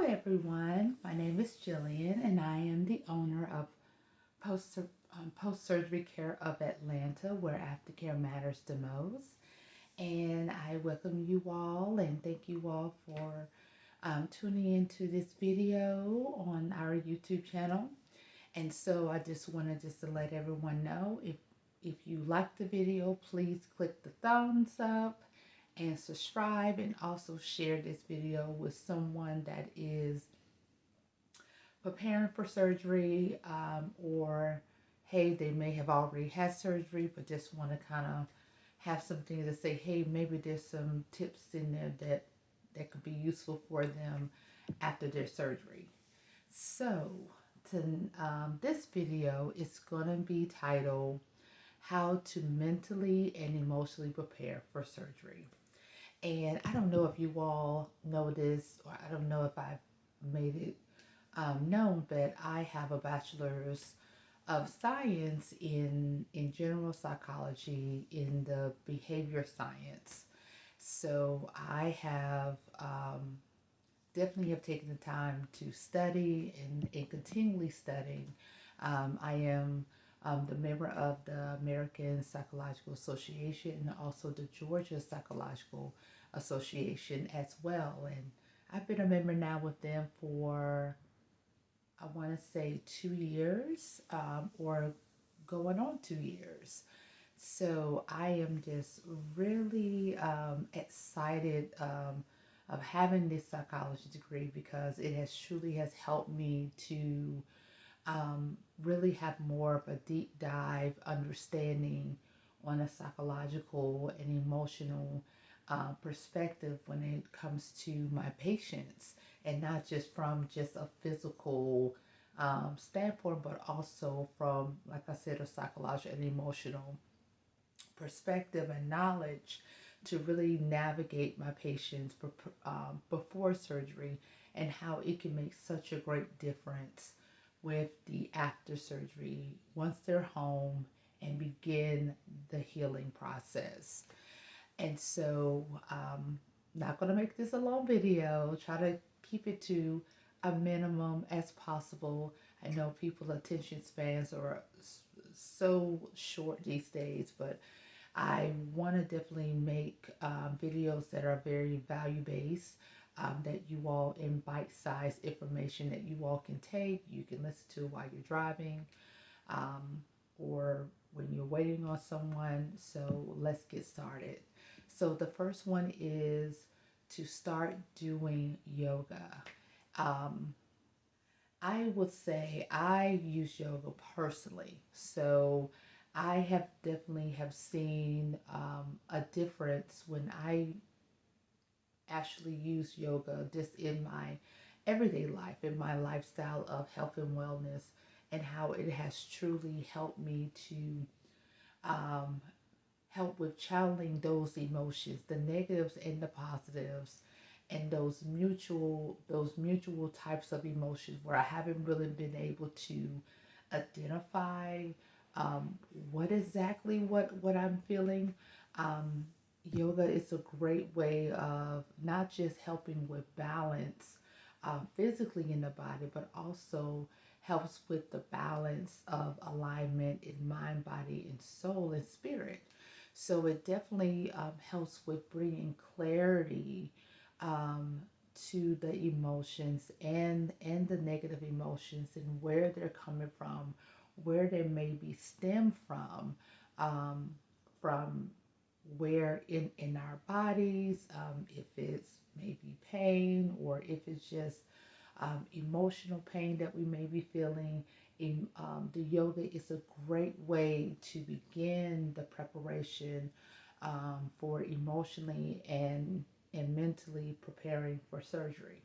everyone. My name is Jillian, and I am the owner of Post Post Surgery Care of Atlanta, where aftercare matters the most. And I welcome you all and thank you all for tuning into this video on our YouTube channel. And so I just wanted to let everyone know if you like the video, please click the thumbs up and subscribe, and also share this video with someone that is preparing for surgery, or hey, they may have already had surgery but just want to kind of have something to say, hey, maybe there's some tips in there that could be useful for them after their surgery. So to, this video is going to be titled how to mentally and emotionally prepare for surgery. And I don't know if you all know this, or I don't know if I've made it known, but I have a bachelor's of science in general psychology in the behavior science. So I have definitely have taken the time to study and continually studying. I am the member of the American Psychological Association and also the Georgia Psychological Association as well. And I've been a member now with them for, I want to say, 2 years, or going on 2 years. So I am just really excited of having this psychology degree, because it has truly has helped me to really have more of a deep dive understanding on a psychological and emotional perspective when it comes to my patients, and not just from just a physical standpoint, but also from, like I said, a psychological and emotional perspective and knowledge to really navigate my patients before surgery, and how it can make such a great difference with the after surgery once they're home and begin the healing process. And so, not going to make this a long video, try to keep it to a minimum as possible. I know people's attention spans are so short these days, but I want to definitely make videos that are very value based, that you all, in bite sized information that you all can take, you can listen to while you're driving, or when you're waiting on someone. So let's get started. So the first one is to start doing yoga. Um, I would say I use yoga personally. So I have definitely have seen a difference when I actually use yoga just in my everyday life, in my lifestyle of health and wellness, and how it has truly helped me to um, help with channeling those emotions, the negatives and the positives, and those mutual types of emotions where I haven't really been able to identify um, what I'm feeling. Um, Yoga is a great way of not just helping with balance physically in the body, but also helps with the balance of alignment in mind, body, and soul and spirit. So it definitely helps with bringing clarity um, to the emotions and the negative emotions, and where they're coming from, where they may be stem um, from where in our bodies, if it's maybe pain, or if it's just emotional pain that we may be feeling. The yoga is a great way to begin the preparation for emotionally and mentally preparing for surgery.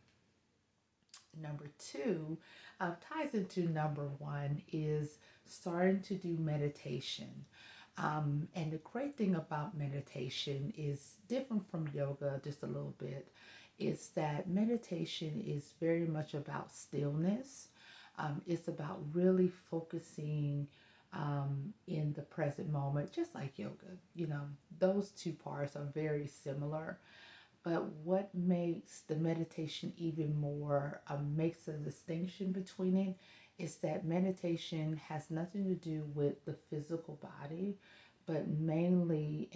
Number two ties into number one, is starting to do meditation. And the great thing about meditation is different from yoga just a little bit, is that meditation is very much about stillness. It's about really focusing in the present moment, just like yoga. You know, those two parts are very similar, But what makes the meditation even more, makes a distinction between it, is that meditation has nothing to do with the physical body, but mainly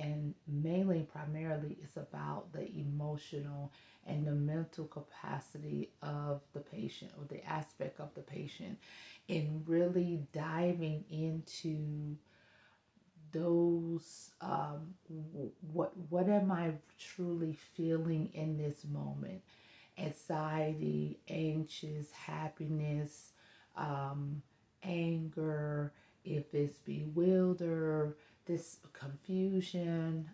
primarily it's about the emotional and the mental capacity of the patient, or the aspect of the patient, and really diving into those, what am I truly feeling in this moment? Anxiety, anxious, happiness, um, anger, if it's bewilder, this confusion,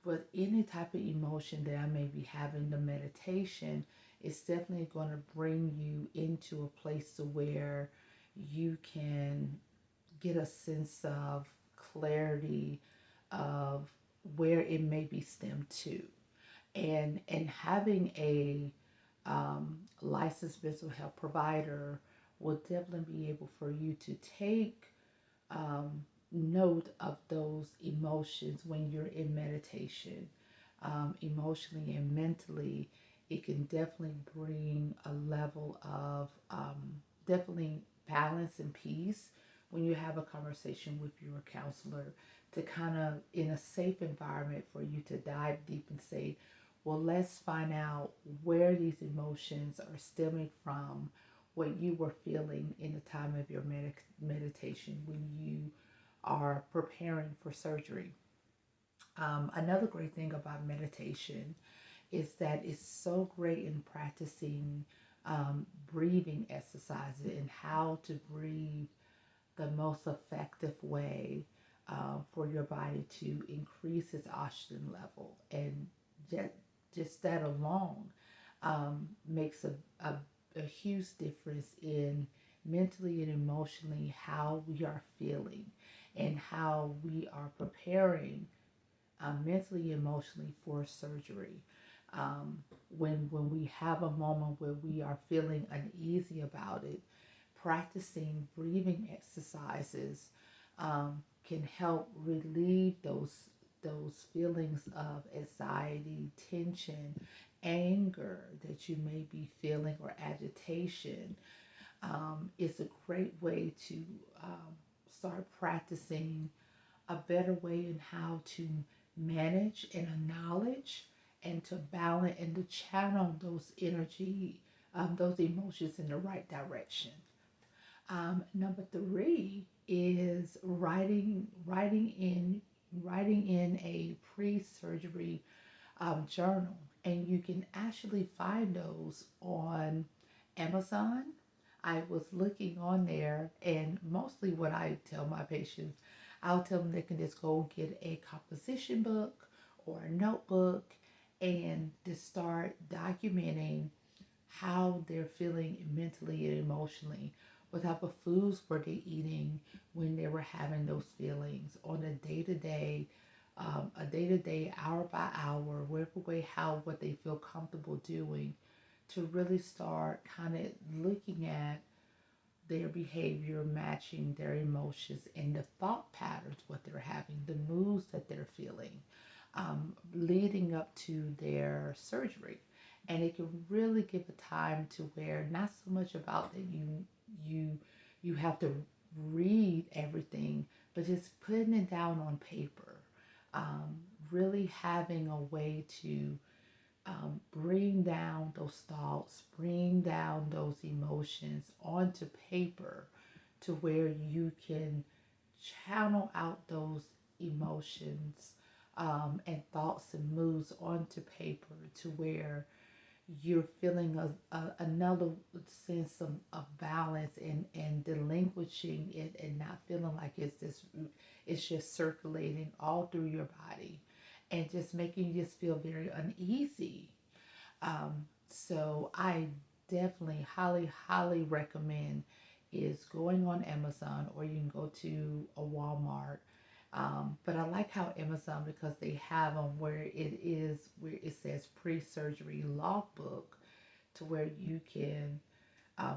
but any type of emotion that I may be having, the meditation is definitely going to bring you into a place to where you can get a sense of clarity of where it may be stemmed to. And having a licensed mental health provider will definitely be able for you to take um, note of those emotions when you're in meditation. Emotionally and mentally, it can definitely bring a level of definitely balance and peace when you have a conversation with your counselor, to kind of, in a safe environment, for you to dive deep and say, well, let's find out where these emotions are stemming from, what you were feeling in the time of your meditation when you are preparing for surgery. Another great thing about meditation is that it's so great in practicing breathing exercises and how to breathe the most effective way for your body to increase its oxygen level. And just, just that alone makes a huge difference in mentally and emotionally how we are feeling and how we are preparing mentally, emotionally for surgery. When we have a moment where we are feeling uneasy about it, practicing breathing exercises can help relieve those feelings of anxiety, tension, anger that you may be feeling, or agitation. It's a great way to start practicing a better way in how to manage and acknowledge and to balance and to channel those energy, those emotions in the right direction. Number three is writing in a pre-surgery journal, and you can actually find those on Amazon. I was looking on there, and mostly what I tell my patients, I'll tell them they can just go get a composition book or a notebook and to start documenting how they're feeling mentally and emotionally, what type of foods were they eating when they were having those feelings on a day to day, hour by hour, whatever way, how, what they feel comfortable doing, to really start kind of looking at their behavior matching their emotions and the thought patterns, what they're having, the moods that they're feeling, leading up to their surgery. And it can really give a time to where not so much about that you you have to read everything, but just putting it down on paper. Um, Really having a way to bring down those thoughts, bring down those emotions onto paper, to where you can channel out those emotions and thoughts and moods onto paper, to where you're feeling another sense of balance, and relinquishing it, and not feeling like it's just circulating all through your body and just making you just feel very uneasy. So I definitely highly recommend is going on Amazon, or you can go to a Walmart. But I like how Amazon, because they have them where it says pre-surgery logbook, to where you can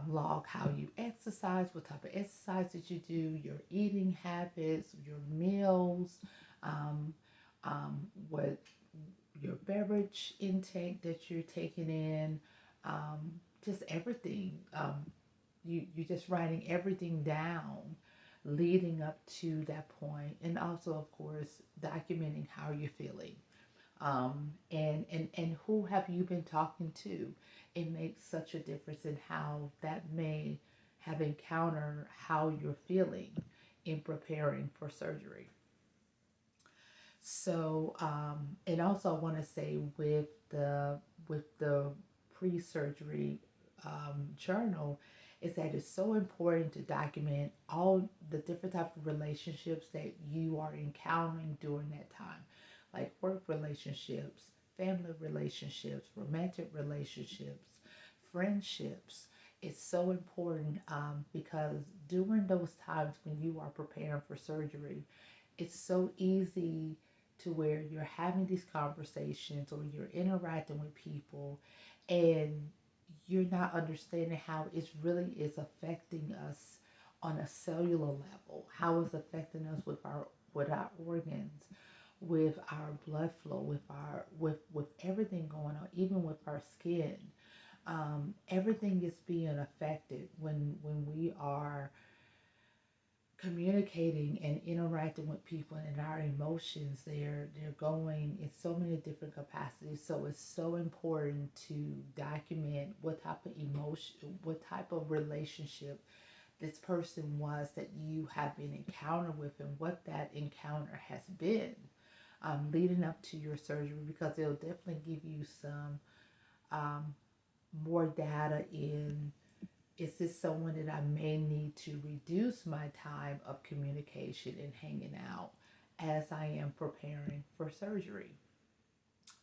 log how you exercise, what type of exercise that you do, your eating habits, your meals, um, what your beverage intake that you're taking in, just everything. You just writing everything down leading up to that point, and also of course documenting how you're feeling, and who have you been talking to. It makes such a difference in how that may have encountered how you're feeling in preparing for surgery. So, and also I want to say with the pre-surgery journal is that it's so important to document all the different type of relationships that you are encountering during that time, like work relationships, family relationships, romantic relationships, friendships. It's so important because during those times when you are preparing for surgery, it's so easy to where you're having these conversations or you're interacting with people and you're not understanding how it really is affecting us on a cellular level, how it's affecting us with our organs, with our blood flow, with everything going on, even with our skin. Everything is being affected when we are communicating and interacting with people, and our emotions, they're going in so many different capacities. So it's so important to document what type of emotion, what type of relationship this person was that you have been encountered with, and what that encounter has been leading up to your surgery, because it'll definitely give you some um, more data in, is this someone that I may need to reduce my time of communication and hanging out as I am preparing for surgery?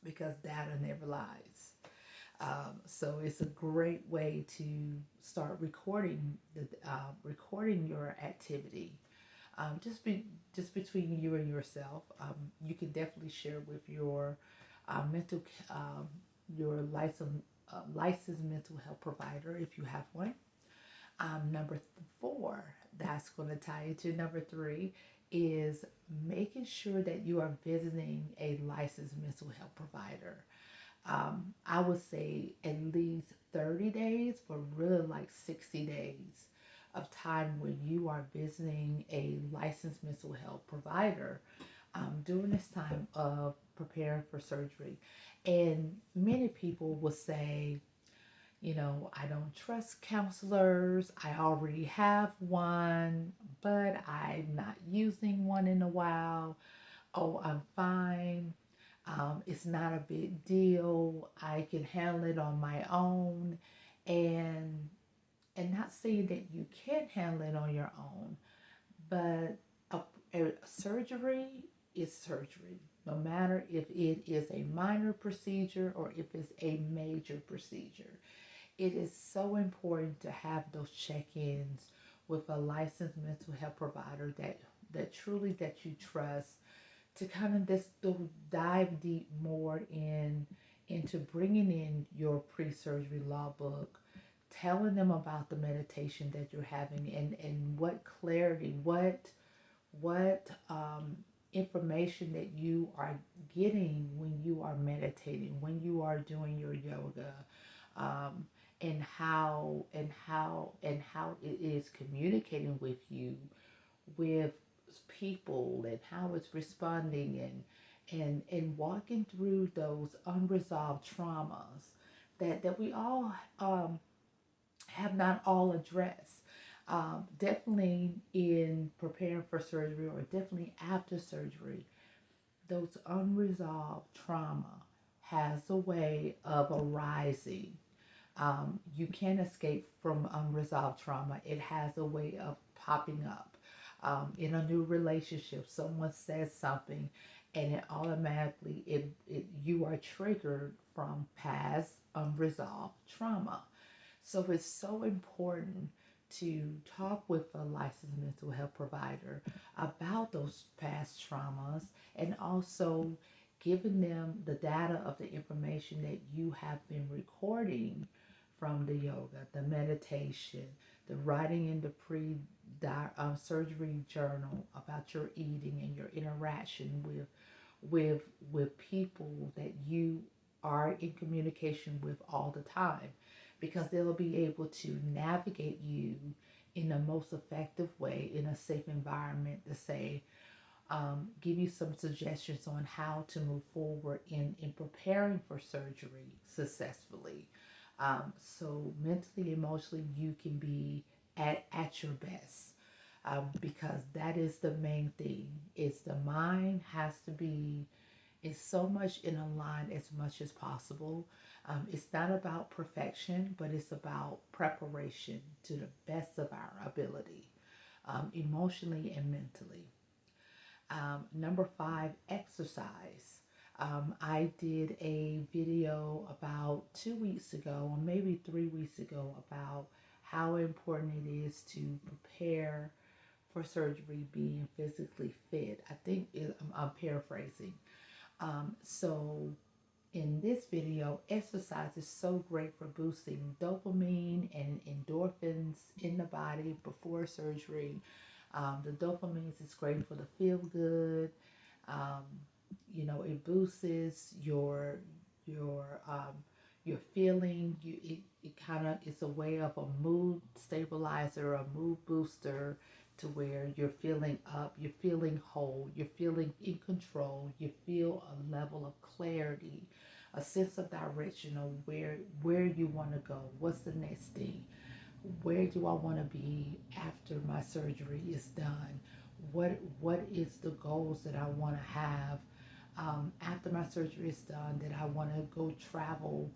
Because data never lies. So it's a great way to start recording your activity. Just between you and yourself. You can definitely share with your mental your licensed mental health provider if you have one. Number four, that's going to tie into number three, is making sure that you are visiting a licensed mental health provider. I would say at least 30 days, but really like 60 days of time when you are visiting a licensed mental health provider during this time of preparing for surgery. And many people will say, I don't trust counselors. I already have one, but I'm not using one in a while. Oh, I'm fine. It's not a big deal. I can handle it on my own. And not saying that you can't handle it on your own, but a surgery is surgery. No matter if it is a minor procedure or if it's a major procedure, it is so important to have those check-ins with a licensed mental health provider that truly that you trust, to kind of just dive deep more into bringing in your pre-surgery logbook, telling them about the meditation that you're having, and what clarity, what information that you are getting when you are meditating, when you are doing your yoga, um, and how it is communicating with you, with people, and how it's responding, and walking through those unresolved traumas that we all have not all addressed. Definitely in preparing for surgery, or definitely after surgery, those unresolved trauma has a way of arising. You can't escape from unresolved trauma. It has a way of popping up. In a new relationship, someone says something, and it automatically you are triggered from past unresolved trauma. So it's so important to talk with a licensed mental health provider about those past traumas, and also giving them the data of the information that you have been recording from the yoga, the meditation, the writing in the pre surgery journal about your eating and your interaction with people that you are in communication with all the time, because they'll be able to navigate you in the most effective way in a safe environment to say, give you some suggestions on how to move forward in preparing for surgery successfully. So mentally, emotionally, you can be at your best, because that is the main thing. Is the mind has to be is so much in a line as much as possible. It's not about perfection, but it's about preparation to the best of our ability, emotionally and mentally. Number five, exercise. I did a video about 2 weeks ago, or maybe 3 weeks ago, about how important it is to prepare for surgery being physically fit. I'm paraphrasing. So in this video, exercise is so great for boosting dopamine and endorphins in the body before surgery. The dopamine is great for the feel good. Um, it boosts your feeling. It kind of is a way of a mood stabilizer, a mood booster, to where you're feeling up, you're feeling whole, you're feeling in control, you feel a level of clarity, a sense of direction of where you want to go, what's the next thing, where do I want to be after my surgery is done, what is the goals that I want to have, after my surgery is done, that I want to go travel,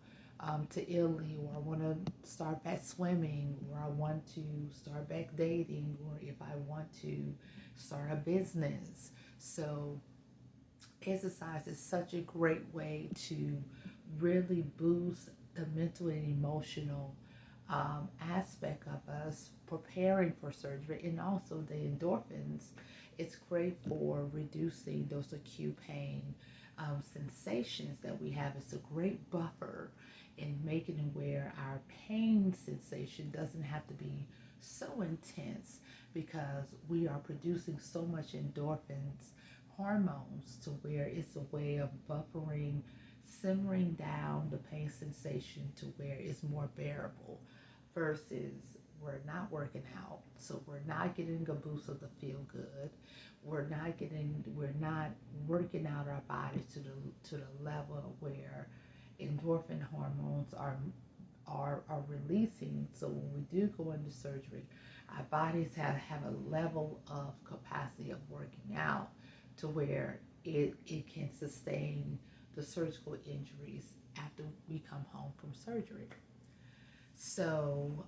to Italy, or I want to start back swimming, or I want to start back dating, or if I want to start a business. So exercise is such a great way to really boost the mental and emotional, aspect of us preparing for surgery, and also the endorphins. It's great for reducing those acute pain, sensations that we have. It's a great buffer in making it where our pain sensation doesn't have to be so intense, because we are producing so much endorphins hormones, to where it's a way of buffering, simmering down the pain sensation to where it's more bearable, versus we're not working out, so we're not getting a boost of the feel good. We're not working out our body to the level where endorphin hormones are releasing. So when we do go into surgery, our bodies have a level of capacity of working out to where it can sustain the surgical injuries after we come home from surgery. So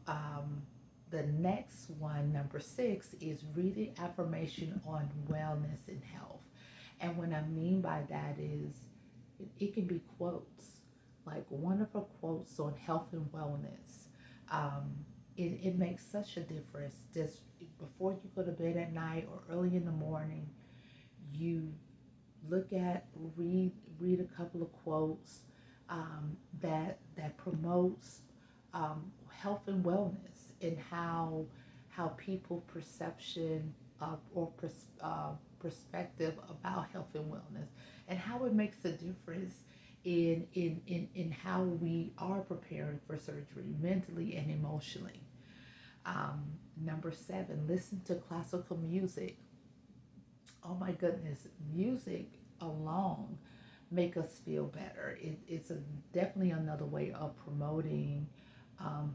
the next one, number six, is reading affirmation on wellness and health. And what I mean by that is it can be quotes, like wonderful quotes on health and wellness. Um, it makes such a difference. Just before you go to bed at night or early in the morning, you look at, read a couple of quotes, that promotes, health and wellness, and how people perception of, perspective about health and wellness, and how it makes a difference in how we are preparing for surgery mentally and emotionally. um, Number seven, listen to classical music. Oh my goodness, music alone make us feel better. It's definitely another way of promoting,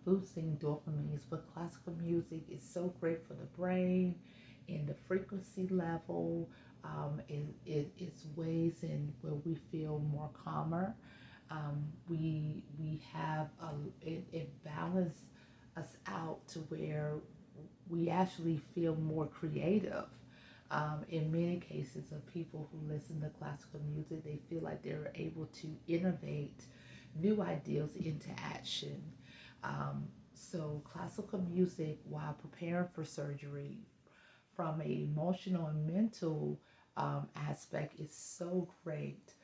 boosting dopamines. But classical music is so great for the brain and the frequency level. It's ways in where we feel more calmer. We have it balance us out to where we actually feel more creative. In many cases of people who listen to classical music, they feel like they're able to innovate new ideas into action. So classical music, while preparing for surgery, from an emotional and mental, aspect, is so great,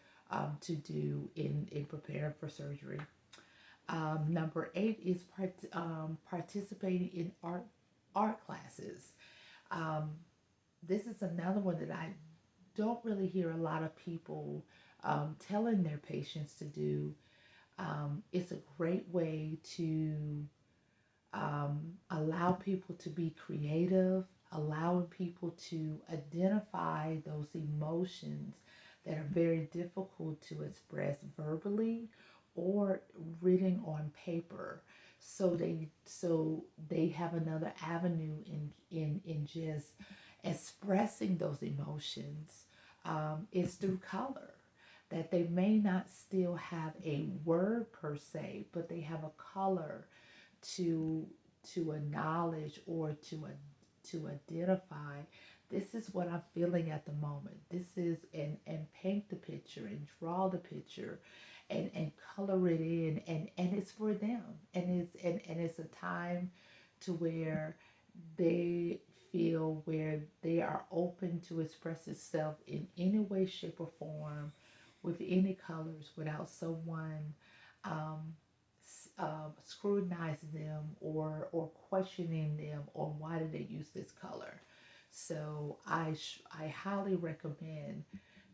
to do in preparing for surgery. Number eight is participating in art classes. Um, this is another one that I don't really hear a lot of people telling their patients to do. It's a great way to allow people to be creative, allowing people to identify those emotions that are very difficult to express verbally or written on paper. So they have another avenue in just expressing those emotions. Is through color. That they may not still have a word per se, but they have a color to acknowledge or to identify, this is what I'm feeling at the moment. This is, and paint the picture and draw the picture and color it in, and it's for them, and it's a time to where they feel where they are open to express itself in any way, shape, or form with any colors without someone um, scrutinizing them or questioning them on why did they use this color. So I highly recommend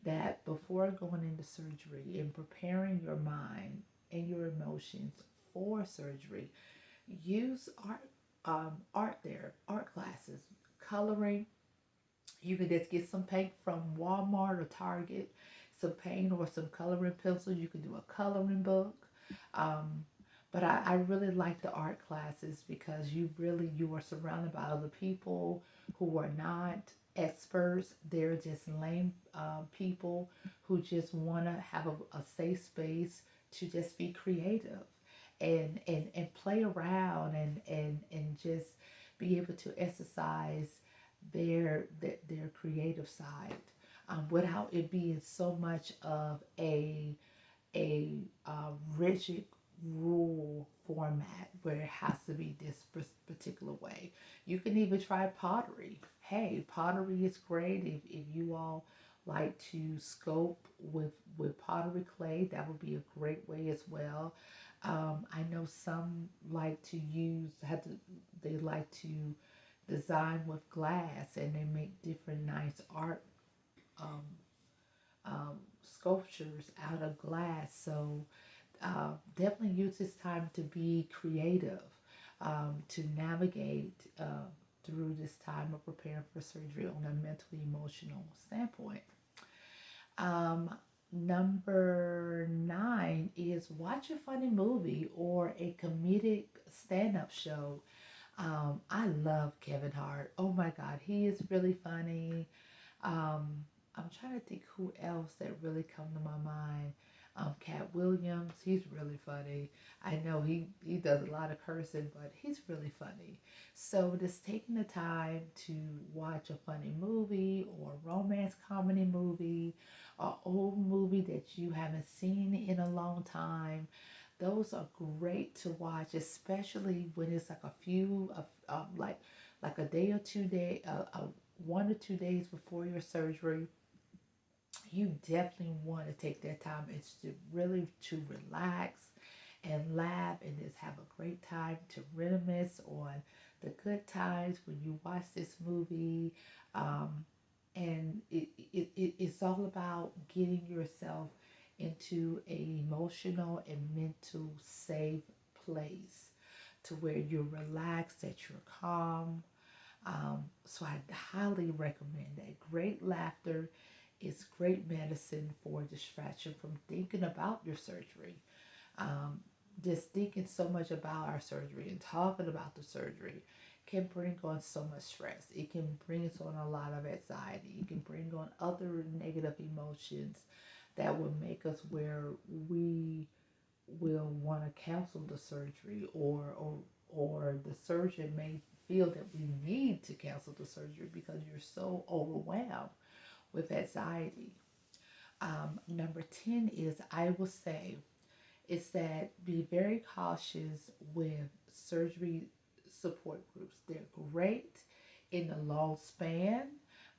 that before going into surgery and preparing your mind and your emotions for surgery, use art there, art classes, coloring. You can just get some paint from Walmart or Target, some paint or some coloring pencils. You can do a coloring book. Um, but I really like the art classes because you are surrounded by other people who are not experts. They're just lame people who just want to have a safe space to just be creative and play around and just be able to exercise their creative side without it being so much of a rigid rule format where it has to be this particular way. You can even try pottery. Hey, pottery is great if you all like to sculpt with pottery clay. That would be a great way as well. I know some like to use had to they like to design with glass and they make different nice art um, sculptures out of glass. So definitely use this time to be creative, to navigate through this time of preparing for surgery on a mentally emotional standpoint. Um, Number 9 is watch a funny movie or a comedic stand up show. I love Kevin Hart. Oh my God, he is really funny. Um, I'm trying to think who else that really come to my mind. Cat Williams, he's really funny. I know he does a lot of cursing, but he's really funny. So just taking the time to watch a funny movie or a romance comedy movie, or old movie that you haven't seen in a long time, those are great to watch, especially when it's like a few of like a day or 2 day, 1 or 2 days before your surgery. You definitely want to take that time. It's to really to relax and laugh and just have a great time to reminisce on the good times when you watch this movie. Um, and it's all about getting yourself into a emotional and mental safe place to where you're relaxed, that you're calm. So I highly recommend that. Great laughter is great medicine for distraction from thinking about your surgery. Um, just thinking so much about our surgery and talking about the surgery can bring on so much stress. It can bring us on a lot of anxiety. It can bring on other negative emotions that will make us where we will want to cancel the surgery, or the surgeon may feel that we need to cancel the surgery because you're so overwhelmed with anxiety. Number 10 is, I will say, is that be very cautious with surgery support groups. They're great in the long span,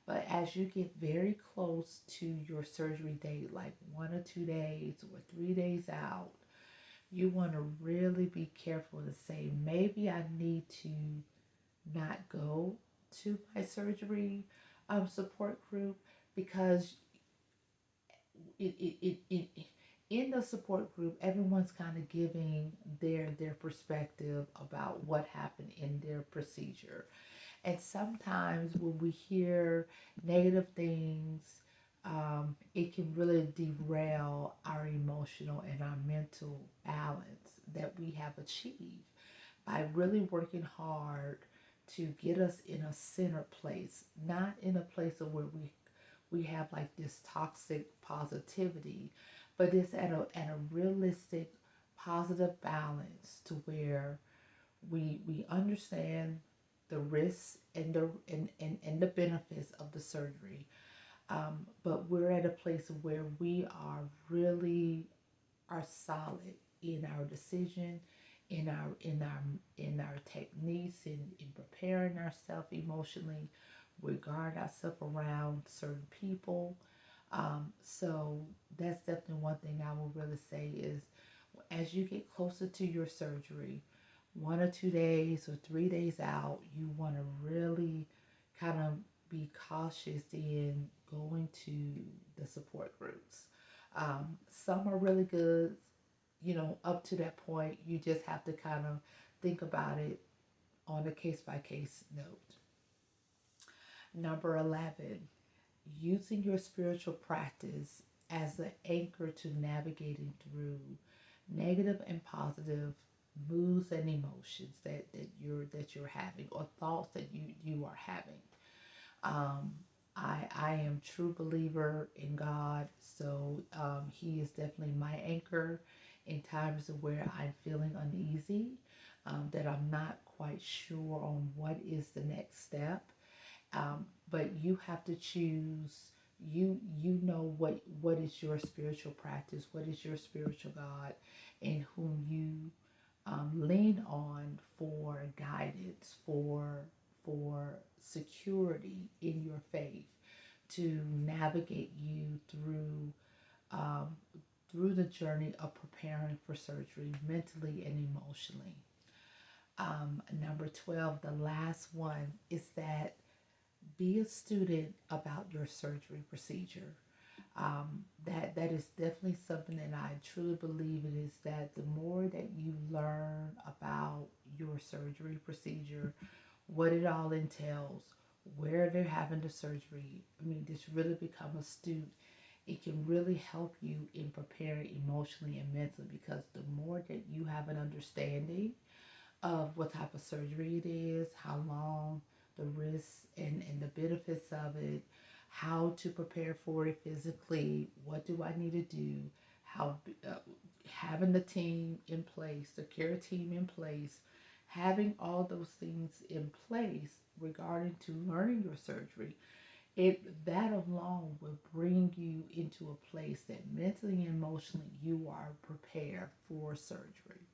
but as you get very close to your surgery date, like 1 or 2 days or 3 days out, you want to really be careful to say, maybe I need to not go to my surgery support group because in the support group, everyone's kind of giving their perspective about what happened in their procedure. And sometimes when we hear negative things, it can really derail our emotional and our mental balance that we have achieved by really working hard to get us in a center place, not in a place of where we have like this toxic positivity, but it's at a realistic positive balance to where we understand the risks and the benefits of the surgery. But we're at a place where we are really are solid in our decision, in our techniques, in preparing ourselves emotionally. We guard ourselves around certain people. So that's definitely one thing I will really say is as you get closer to your surgery, 1 or 2 days or 3 days out, you want to really kind of be cautious in going to the support groups. Some are really good, up to that point. You just have to kind of think about it on a case by case note. Number 11, using your spiritual practice as an anchor to navigating through negative and positive moods and emotions that you're having or thoughts that you are having. Um, I am a true believer in God, so He is definitely my anchor in times of where I'm feeling uneasy, that I'm not quite sure on what is the next step. But you have to choose. You know what is your spiritual practice, what is your spiritual God, and whom you lean on for guidance, for security in your faith to navigate you um, through the journey of preparing for surgery mentally and emotionally. Number 12, the last one, is that be a student about your surgery procedure. That is definitely something that I truly believe it is, that the more that you learn about your surgery procedure, what it all entails, where they're having the surgery, I mean, just really become a student. It can really help you in preparing emotionally and mentally, because the more that you have an understanding of what type of surgery it is, how long, the risks and the benefits of it, how to prepare for it physically, what do I need to do, how having the team in place, the care team in place, having all those things in place regarding to learning your surgery, that alone will bring you into a place that mentally and emotionally you are prepared for surgery.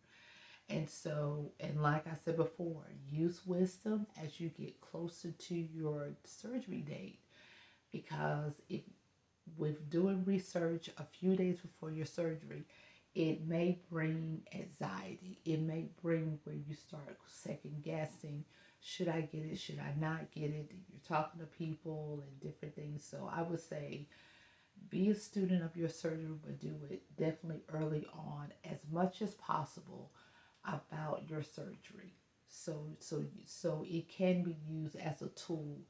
And so, and like I said before, use wisdom as you get closer to your surgery date, because if with doing research a few days before your surgery, it may bring anxiety. It may bring where you start second guessing. Should I get it? Should I not get it? You're talking to people and different things. So I would say be a student of your surgery, but do it definitely early on as much as possible about your surgery. So it can be used as a tool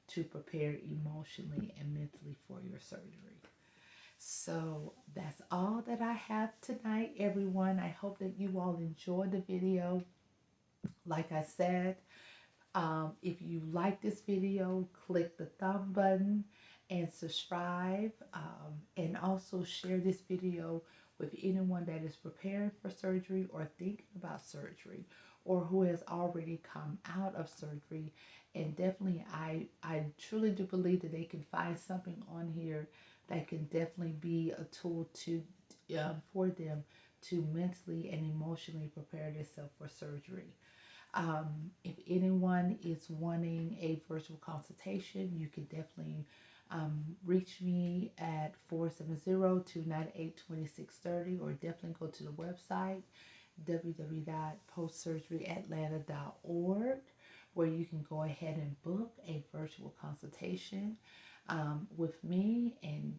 to prepare emotionally and mentally for your surgery. So that's all that I have tonight, everyone. I hope that you all enjoyed the video. Like I said, if you like this video, click the thumb button and subscribe, and also share this video with anyone that is preparing for surgery or thinking about surgery or who has already come out of surgery. And definitely, I truly do believe that they can find something on here that can definitely be a tool to for them to mentally and emotionally prepare themselves for surgery. If anyone is wanting a virtual consultation, you can definitely reach me at 470-298-2630, or definitely go to the website www.postsurgeryatlanta.org, where you can go ahead and book a virtual consultation. with me, and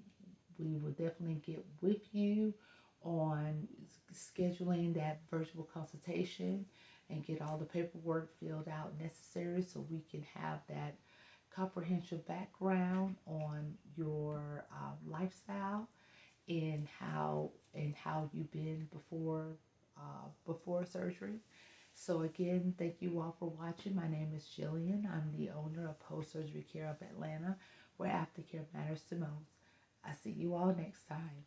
we will definitely get with you on scheduling that virtual consultation and get all the paperwork filled out necessary so we can have that comprehensive background on your lifestyle and how you've been before surgery. So again, thank you all for watching. My name is Jillian. I'm the owner of Post Surgery Care of Atlanta, where aftercare matters the most. I see you all next time.